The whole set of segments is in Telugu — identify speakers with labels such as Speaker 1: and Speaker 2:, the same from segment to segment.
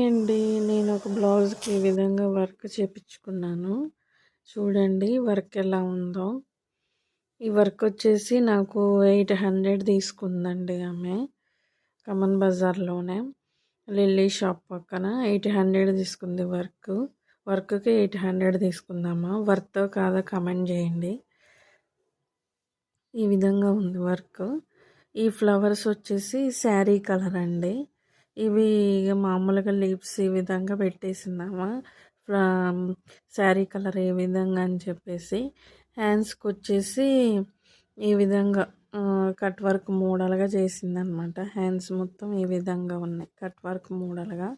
Speaker 1: అండి. నేను ఒక బ్లౌజ్‌కి ఈ విధంగా వర్క్ చేపించుకున్నాను. చూడండి వర్క్ ఎలా ఉందో. ఈ వర్క్ వచ్చేసి నాకు 800 తీసుకుందండి ఆమె. కమన్ బజార్‌లోనే లిల్లీ షాప్ పక్కన 800 తీసుకుంది వర్క్. వర్క్‌కి 800 తీసుకుందామా? వర్తో కాదో కామెంట్ చేయండి. ఈ విధంగా ఉంది వర్క్. ఈ ఫ్లవర్స్ వచ్చేసి శారీ కలర్ అండి. ఇవి మామూలుగా లీవ్స్ ఈ విధంగా పెట్టేసిందామా శారీ కలర్ ఏ విధంగా అని చెప్పేసి. హ్యాండ్స్కి వచ్చేసి ఈ విధంగా కట్ వర్క్ మోడల్గా చేసిందనమాట. హ్యాండ్స్ మొత్తం ఈ విధంగా ఉన్నాయి, కట్ వర్క్ మోడల్గా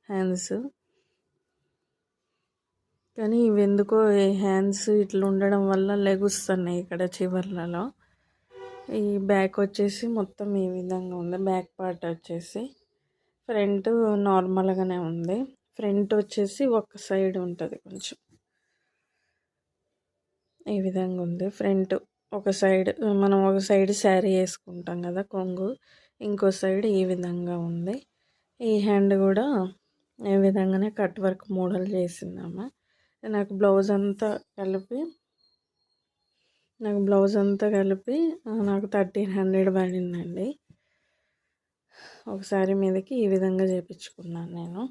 Speaker 1: హ్యాండ్స్. కానీ ఇవి ఎందుకో హ్యాండ్స్ ఇట్లా ఉండడం వల్ల లెగుస్తున్నాయి ఇక్కడ చివర్లలో. ఈ బ్యాక్ వచ్చేసి మొత్తం ఈ విధంగా ఉంది. బ్యాక్ పార్ట్ వచ్చేసి ఫ్రంట్ నార్మల్గానే ఉంది. ఫ్రంట్ వచ్చేసి ఒక సైడ్ ఉంటుంది, కొంచెం ఈ విధంగా ఉంది. ఫ్రంట్ ఒక సైడ్, మనం ఒక సైడ్ శారీ వేసుకుంటాం కదా కొంగు, ఇంకో సైడ్ ఈ విధంగా ఉంది. ఈ హ్యాండ్ కూడా ఈ విధంగానే కట్ వర్క్ మోడల్ చేసిందామా. నాకు బ్లౌజ్ అంతా కలిపి నాకు 1300 పడిందండి. ఒకసారి మీదకి ఈ విధంగా చేపించుకున్నాను నేను.